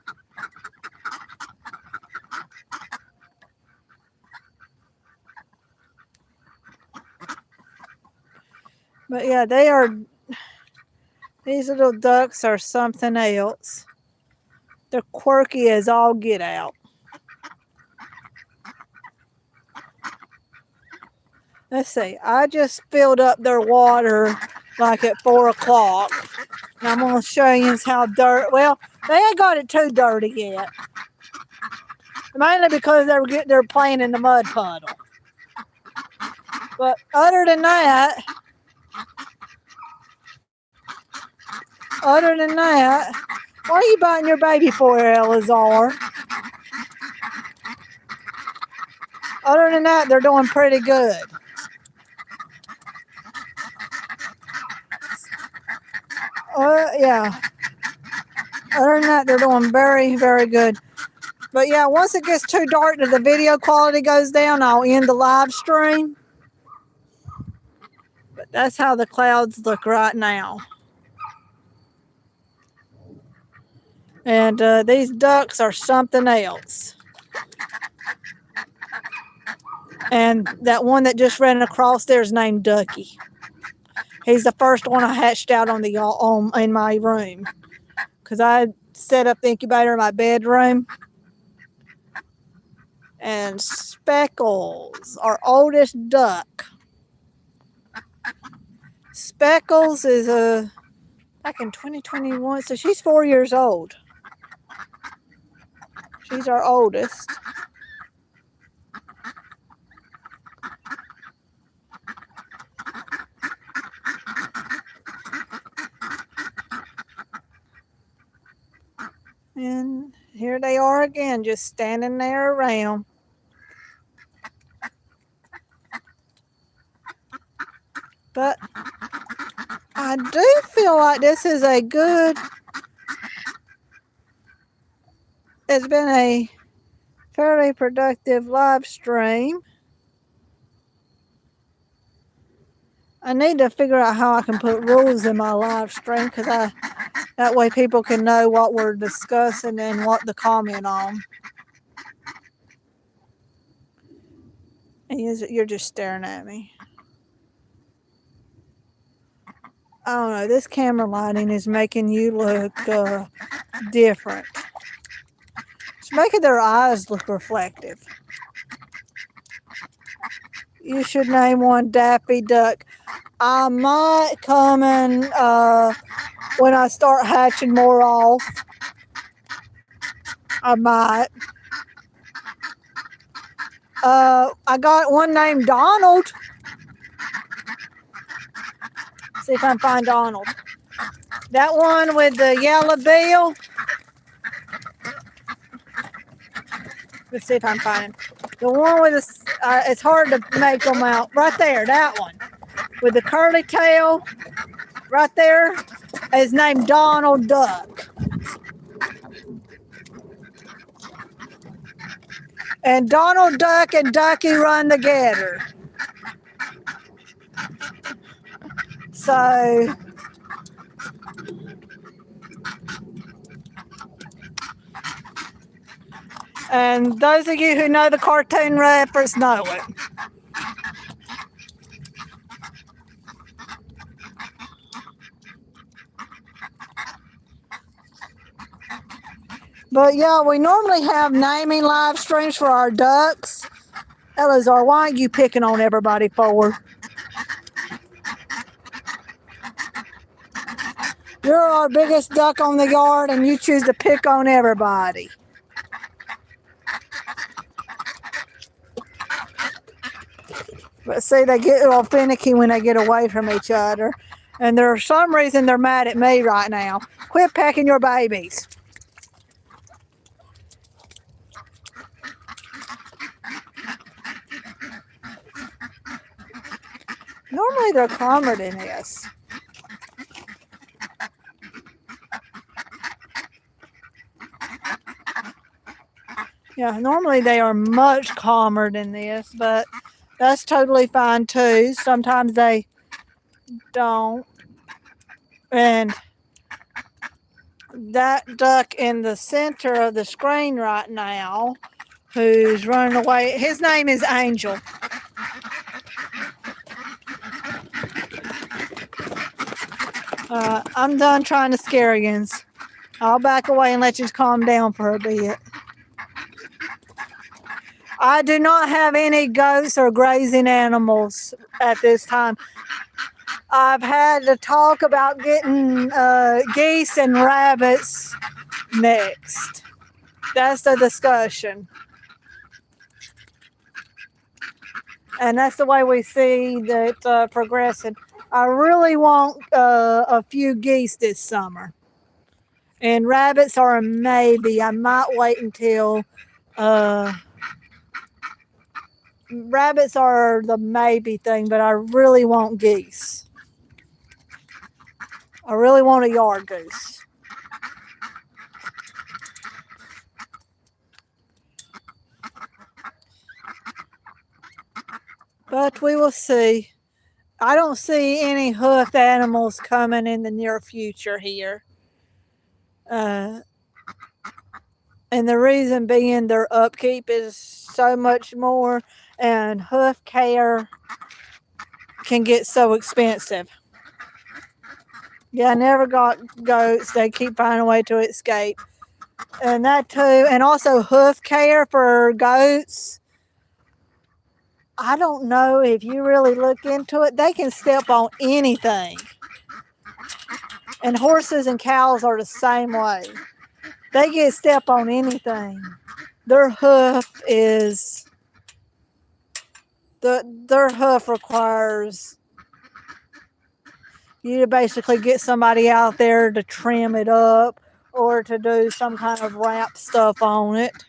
Speaker 1: But yeah, these little ducks are something else. They're quirky as all get out. Let's see, I just filled up their water like at 4 o'clock. And I'm going to show you how dirty, well, they ain't got it too dirty yet. Mainly because they're playing in the mud puddle. But other than that, what are you biting your baby for, Elazar? Other than that, they're doing pretty good. Yeah. Other than that, they're doing very, very good. But yeah, once it gets too dark and the video quality goes down, I'll end the live stream. But that's how the clouds look right now. And these ducks are something else. And that one that just ran across there is named Ducky. He's the first one I hatched out in my room. Because I set up the incubator in my bedroom. And Speckles, our oldest duck. Speckles is back in 2021, so she's 4 years old. She's our oldest. And here they are again, just standing there around. But I do feel like this is it's been a fairly productive live stream. I need to figure out how I can put rules in my live stream because that way people can know what we're discussing and what to comment on. And you're just staring at me. I don't know, this camera lighting is making you look different. It's making their eyes look reflective. You should name one Daffy Duck. I might come and when I start hatching more off, I might. I got one named Donald. See if I can find Donald. That one with the yellow bill. Let's see if I can find him. The one with it's hard to make them out. Right there, that one with the curly tail. Right there is named Donald Duck. And Donald Duck and Ducky run together. So, and those of you who know the cartoon reference know it. But yeah, we normally have naming live streams for our ducks. Eleazar, why aren't you picking on everybody for? You're our biggest duck on the yard and you choose to pick on everybody. But see, they get all finicky when they get away from each other. And there's some reason they're mad at me right now. Quit pecking your babies. Normally they're calmer than this. Yeah, normally they are much calmer than this, but that's totally fine too. Sometimes they don't. And that duck in the center of the screen right now, who's running away, his name is Angel. I'm done trying to scare you. I'll back away and let you calm down for a bit. I do not have any goats or grazing animals at this time. I've had to talk about getting geese and rabbits next. That's the discussion. And that's the way we see that progressing. I really want a few geese this summer. And rabbits are a maybe. I might wait until... rabbits are the maybe thing, but I really want geese. I really want a yard goose. But we will see. I don't see any hoofed animals coming in the near future here. And the reason being their upkeep is so much more, and hoof care can get so expensive. Yeah, I never got goats. They keep finding a way to escape. And that too. And also hoof care for goats. I don't know if you really look into it. They can step on anything. And horses and cows are the same way. They get step on anything. Their hoof is... Their hoof requires you to basically get somebody out there to trim it up or to do some kind of wrap stuff on it.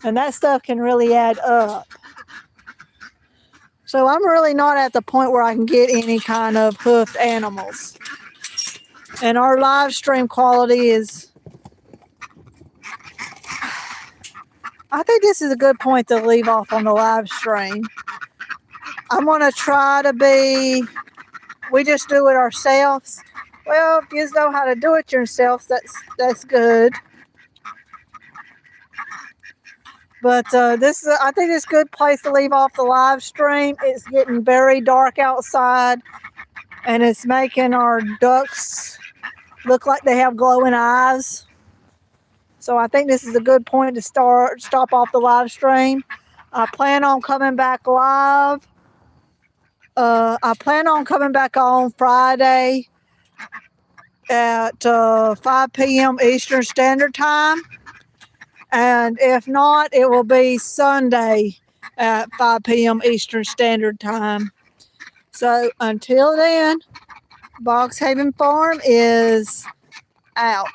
Speaker 1: And that stuff can really add up. So I'm really not at the point where I can get any kind of hoofed animals. And our live stream quality is... I think this is a good point to leave off on the live stream. I'm going to try to be... We just do it ourselves. Well, if you know how to do it yourselves, that's good. But this is, I think it's a good place to leave off the live stream. It's getting very dark outside, and it's making our ducks look like they have glowing eyes. So I think this is a good point to stop off the live stream. I plan on coming back live. I plan on coming back on Friday at 5 p.m. Eastern Standard Time. And if not, it will be Sunday at 5 p.m. Eastern Standard Time. So until then, Box Haven Farm is out.